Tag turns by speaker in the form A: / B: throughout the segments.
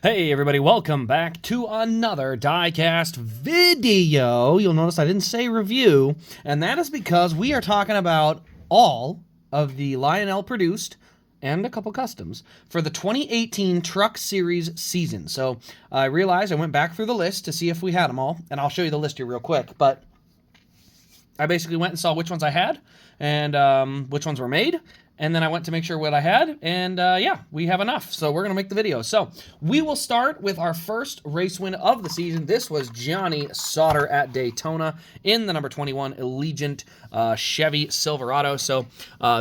A: Hey everybody, welcome back to another Diecast video. You'll notice I didn't say review, and that is because we are talking about all of the Lionel produced and a couple customs for the 2018 Truck Series season. So I realized I went back through the list to see if we had them all, and I'll show you the list here real quick, but I basically went and saw which ones I had and which ones were made. And then I went to make sure what I had, and yeah, we have enough, so we're going to make the video. So we will start with our first race win of the season. This was Johnny Sauter at Daytona in the number 21 Allegiant Chevy Silverado. So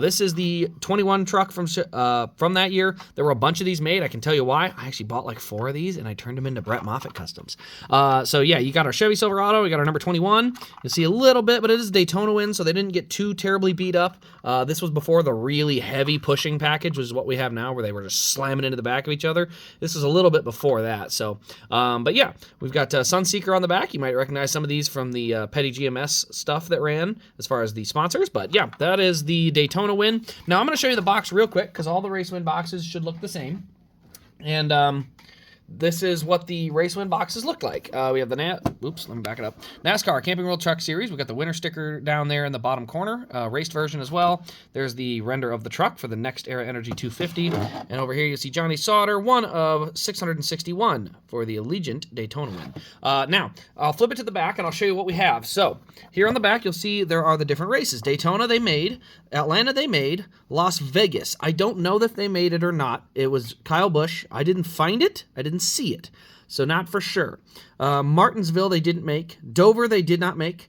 A: this is the 21 truck from that year. There were a bunch of these made. I can tell you why. I actually bought like 4 of these, and I turned them into Brett Moffitt customs. So yeah, you got our Chevy Silverado. We got our number 21. You'll see a little bit, but it is a Daytona win, so they didn't get too terribly beat up. This was before the really heavy pushing package, which is what we have now, where they were just slamming into the back of each other. This is a little bit before that. So, but yeah, we've got Sunseeker on the back. You might recognize some of these from the Petty GMS stuff that ran as far as the sponsors. But yeah, that is the Daytona win. Now I'm going to show you the box real quick because all the race win boxes should look the same. And this is what the race win boxes look like. We have the let me back it up. NASCAR Camping World Truck Series. We got the winner sticker down there in the bottom corner. Raced version as well. There's the render of the truck for the Next Era Energy 250. And over here you see Johnny Sauter, one of 661 for the Allegiant Daytona win. Now, I'll flip it to the back and I'll show you what we have. So, here on the back you'll see there are the different races. Daytona they made. Atlanta they made. Las Vegas. I don't know if they made it or not. It was Kyle Busch. I didn't find it. I didn't see it, so not for sure. Martinsville they didn't make. Dover they did not make.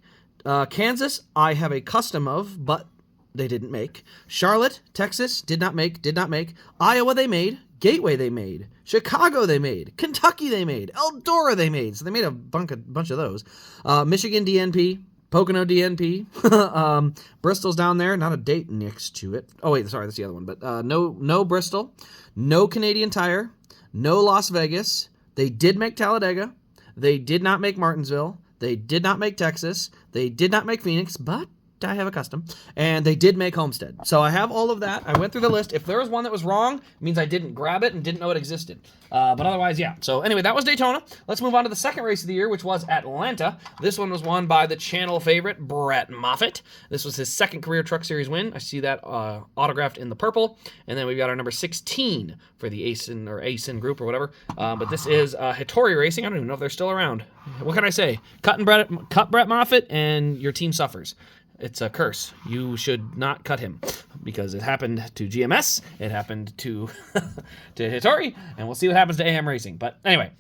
A: Kansas I have a custom of, but they didn't make. Charlotte, Texas did not make. Iowa they made. Gateway they made. Chicago they made. Kentucky they made. Eldora they made. So they made a bunch of those. Michigan DNP. Pocono DNP. Bristol's down there. Not a date next to it. Oh wait, sorry, that's the other one. But no Bristol. No Canadian Tire. No Las Vegas. They did make Talladega. They did not make Martinsville. They did not make Texas. They did not make Phoenix, but I have a custom. And they did make Homestead. So I have all of that. I went through the list. If there was one that was wrong, it means I didn't grab it and didn't know it existed. But otherwise, yeah. So anyway, that was Daytona. Let's move on to the second race of the year, which was Atlanta. This one was won by the channel favorite, Brett Moffitt. This was his second career Truck Series win. I see that autographed in the purple. And then we've got our number 16 for the ASIN group or whatever. But this is Hattori Racing. I don't even know if they're still around. What can I say? Cut Brett Moffitt and your team suffers. It's a curse. You should not cut him because it happened to GMS. It happened to Hattori, and we'll see what happens to AM Racing. But anyway,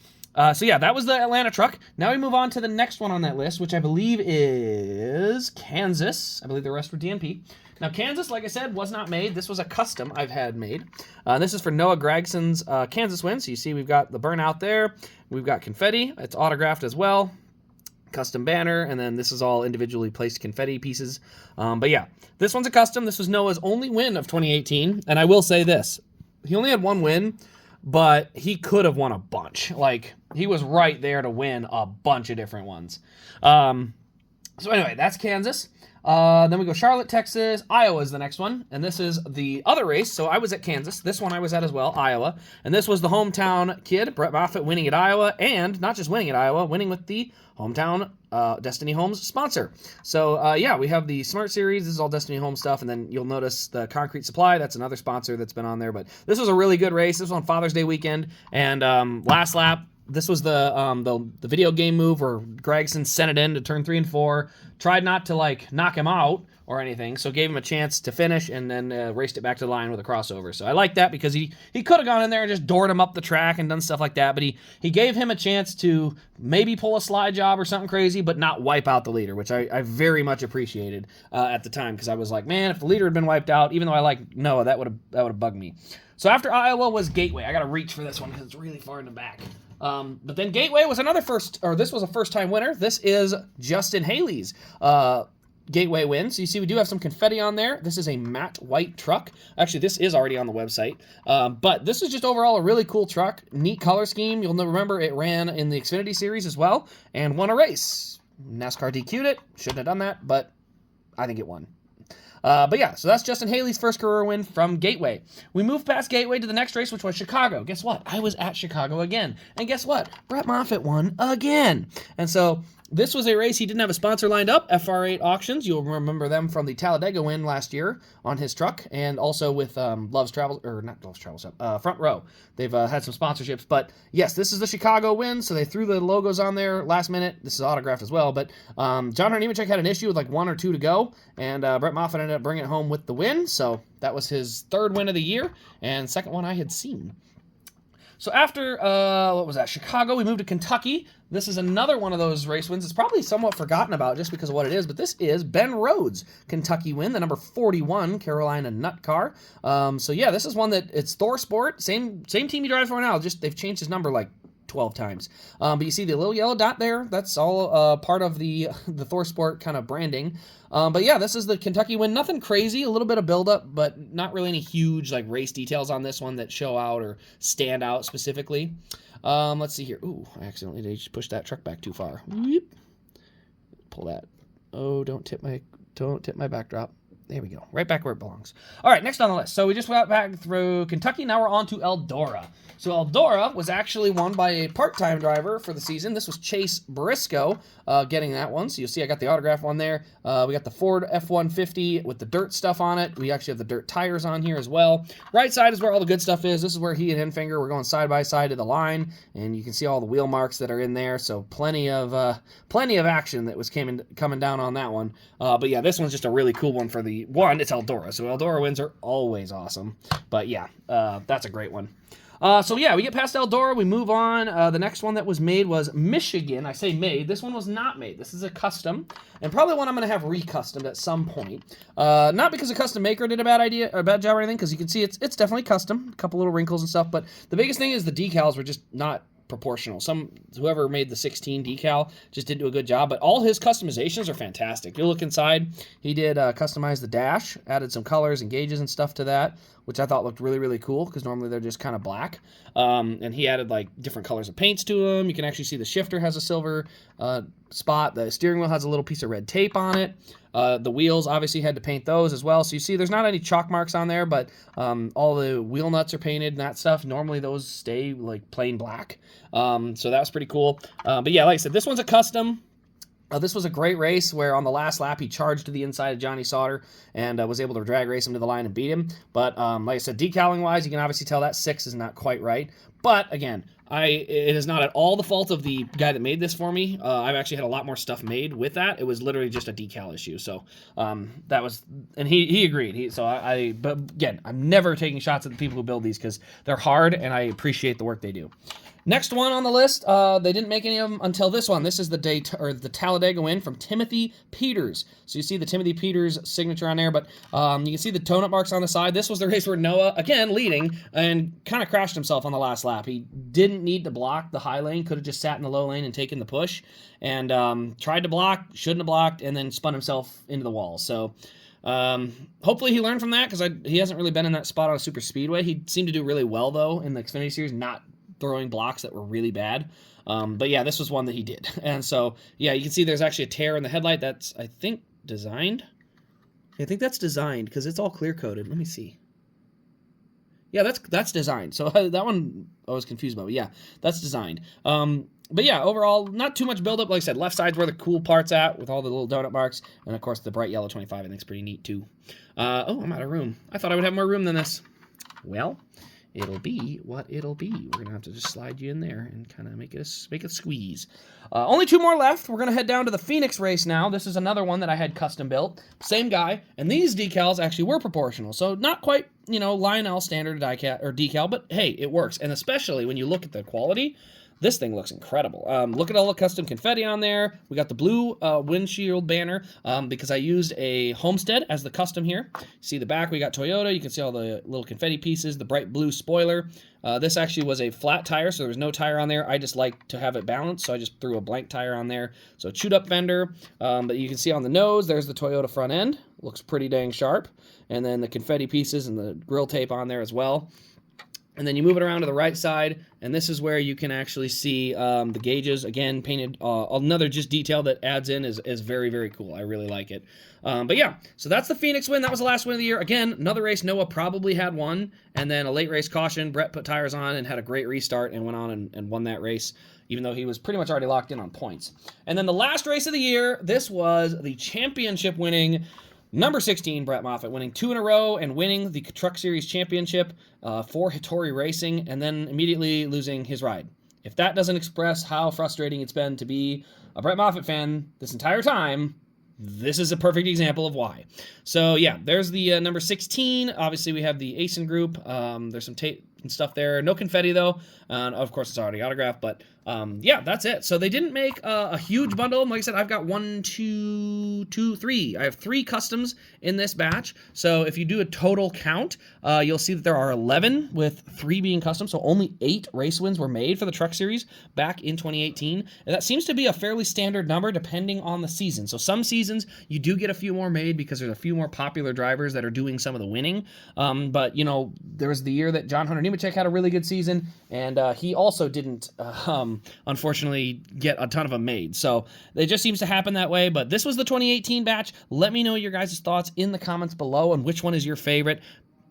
A: so yeah, that was the Atlanta truck. Now we move on to the next one on that list, which I believe is Kansas. I believe the rest were DNP. Now, Kansas, like I said, was not made. This was a custom I've had made. This is for Noah Gregson's Kansas win. So you see we've got the burnout there. We've got confetti. It's autographed as well. Custom banner, and then this is all individually placed confetti pieces. But yeah, this one's a custom. This was Noah's only win of 2018, and I will say this. He only had one win, but he could have won a bunch. Like, he was right there to win a bunch of different ones. So anyway, that's Kansas. Then we go Charlotte, Texas. Iowa is the next one, and this is the other race. So I was at Kansas. This one I was at as well, Iowa. And this was the hometown kid, Brett Moffitt, winning at Iowa, and not just winning at Iowa, winning with the hometown Destiny Homes sponsor. So yeah, we have the Smart Series. This is all Destiny Homes stuff, and then you'll notice the Concrete Supply. That's another sponsor that's been on there. But this was a really good race. This was on Father's Day weekend, and last lap. This was the video game move where Gregson sent it in to turn 3 and 4. Tried not to like knock him out or anything, so gave him a chance to finish and then raced it back to the line with a crossover. So I like that because he could have gone in there and just doored him up the track and done stuff like that, but he gave him a chance to maybe pull a slide job or something crazy, but not wipe out the leader, which I very much appreciated at the time because I was like, man, if the leader had been wiped out, even though I like Noah, that would have bugged me. So after Iowa was Gateway. I got to reach for this one because it's really far in the back. But then Gateway was this was a first-time winner. This is Justin Haley's Gateway win. So you see we do have some confetti on there. This is a matte white truck. Actually, this is already on the website. But this is just overall a really cool truck. Neat color scheme. You'll remember it ran in the Xfinity Series as well and won a race. NASCAR DQ'd it. Shouldn't have done that, but I think it won. But yeah, so that's Justin Haley's first career win from Gateway. We moved past Gateway to the next race, which was Chicago. Guess what? I was at Chicago again. And guess what? Brett Moffitt won again. And so this was a race he didn't have a sponsor lined up, FR8 Auctions. You'll remember them from the Talladega win last year on his truck, and also with Love's Travels, or not Love's Travels, Front Row. They've had some sponsorships. But yes, this is the Chicago win, so they threw the logos on there last minute. This is autographed as well. But John Hernimacek had an issue with like 1 or 2 to go, and Brett Moffitt ended up bringing it home with the win. So that was his 3rd win of the year, and 2nd one I had seen. So after, what was that, Chicago, we moved to Kentucky. This is another one of those race wins. It's probably somewhat forgotten about just because of what it is, but this is Ben Rhodes' Kentucky win, the number 41 Carolina Nut car. So yeah, this is one that, it's Thor Sport, same team he drives for now, just they've changed his number like 12 times. But you see the little yellow dot there, that's all part of the Thor Sport kind of branding. But yeah, this is the Kentucky win. Nothing crazy, a little bit of buildup, but not really any huge like race details on this one that show out or stand out specifically. Let's see here. Ooh, I accidentally just pushed that truck back too far. Whoop. Pull that. Oh, don't tip my backdrop. There we go. Right back where it belongs. All right, next on the list. So we just went back through Kentucky. Now we're on to Eldora. So Eldora was actually won by a part-time driver for the season. This was Chase Briscoe getting that one. So you'll see I got the autograph one there. We got the Ford F-150 with the dirt stuff on it. We actually have the dirt tires on here as well. Right side is where all the good stuff is. This is where he and Henfinger were going side by side to the line, and you can see all the wheel marks that are in there. So plenty of action that was coming down on that one. But yeah, this one's just a really cool one for the one. It's Eldora, so Eldora wins are always awesome. But yeah, that's a great one. So yeah, we get past Eldora, we move on. The next one that was made was Michigan. I say made, this one was not made. This is a custom, and probably one I'm going to have re-customed at some point. Not because a custom maker did a bad job or anything, because you can see it's definitely custom, a couple little wrinkles and stuff, but the biggest thing is the decals were just not proportional. Whoever made the 16 decal just didn't do a good job, but all his customizations are fantastic. You look inside, he did customize the dash, added some colors and gauges and stuff to that, which I thought looked really, really cool, because normally they're just kind of black. And he added like different colors of paints to them. You can actually see the shifter has a silver spot. The steering wheel has a little piece of red tape on it. The wheels, obviously, had to paint those as well. So you see there's not any chalk marks on there, but all the wheel nuts are painted and that stuff. Normally those stay like plain black. So that was pretty cool. But yeah, like I said, this one's a custom. This was a great race where on the last lap he charged to the inside of Johnny Sauter and was able to drag race him to the line and beat him. But like I said, decaling wise, you can obviously tell that 6 is not quite right. But again, it is not at all the fault of the guy that made this for me. I've actually had a lot more stuff made with that. It was literally just a decal issue. So that was, and he agreed. But again, I'm never taking shots at the people who build these because they're hard and I appreciate the work they do. Next one on the list, they didn't make any of them until this one. This is the Talladega win from Timothy Peters. So you see the Timothy Peters signature on there, but you can see the tone-up marks on the side. This was the race where Noah, again, leading, and kind of crashed himself on the last lap. He didn't need to block the high lane, could have just sat in the low lane and taken the push, and tried to block, shouldn't have blocked, and then spun himself into the wall. So hopefully he learned from that, because he hasn't really been in that spot on a super speedway. He seemed to do really well, though, in the Xfinity Series, not throwing blocks that were really bad. But yeah, this was one that he did. And so, yeah, you can see there's actually a tear in the headlight. That's, I think, designed. I think that's designed because it's all clear-coated. Let me see. Yeah, that's designed. So that one I was confused about. But yeah, that's designed. But yeah, overall, not too much buildup. Like I said, left side's where the cool part's at with all the little donut marks. And, of course, the bright yellow 25 I think is pretty neat, too. Oh, I'm out of room. I thought I would have more room than this. Well, it'll be what it'll be. We're going to have to just slide you in there and kind of make it squeeze. Only 2 more left. We're going to head down to the Phoenix race now. This is another one that I had custom built. Same guy. And these decals actually were proportional. So not quite, Lionel standard decal, but hey, it works. And especially when you look at the quality, this thing looks incredible. Look at all the custom confetti on there. We got the blue windshield banner because I used a Homestead as the custom here. See the back, we got Toyota. You can see all the little confetti pieces, the bright blue spoiler. This actually was a flat tire, so there was no tire on there. I just like to have it balanced, so I just threw a blank tire on there. So chewed up fender, but you can see on the nose, there's the Toyota front end. Looks pretty dang sharp. And then the confetti pieces and the grill tape on there as well. And then you move it around to the right side, and this is where you can actually see the gauges, again, painted. Another just detail that adds in is very, very cool. I really like it. But yeah, so that's the Phoenix win. That was the last win of the year. Again, another race Noah probably had won, and then a late race caution. Brett put tires on and had a great restart and went on and won that race, even though he was pretty much already locked in on points. And then the last race of the year, this was the championship winning number 16, Brett Moffitt, winning 2 in a row and winning the Truck Series Championship for Hattori Racing, and then immediately losing his ride. If that doesn't express how frustrating it's been to be a Brett Moffitt fan this entire time, this is a perfect example of why. So yeah, there's the number 16. Obviously, we have the Asen group. There's some tape and stuff there. No confetti, though. Of course, it's already autographed, but yeah, that's it. So they didn't make a huge bundle. Like I said, I've got 1, 2, 3. I have 3 customs in this batch. So if you do a total count, you'll see that there are 11, with 3 being custom. So only 8 race wins were made for the Truck Series back in 2018. And that seems to be a fairly standard number depending on the season. So some seasons you do get a few more made because there's a few more popular drivers that are doing some of the winning. But, you know, there was the year that John Hunter Nemechek had a really good season, and he also didn't, unfortunately, get a ton of them made. So it just seems to happen that way. But this was the 2018 batch. Let me know your guys' thoughts in the comments below and which one is your favorite.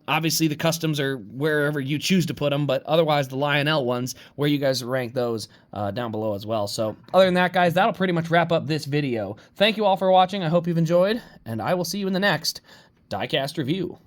A: Obviously, the customs are wherever you choose to put them, but otherwise, the Lionel ones, where you guys rank those down below as well. So other than that, guys, that'll pretty much wrap up this video. Thank you all for watching. I hope you've enjoyed, and I will see you in the next Diecast review.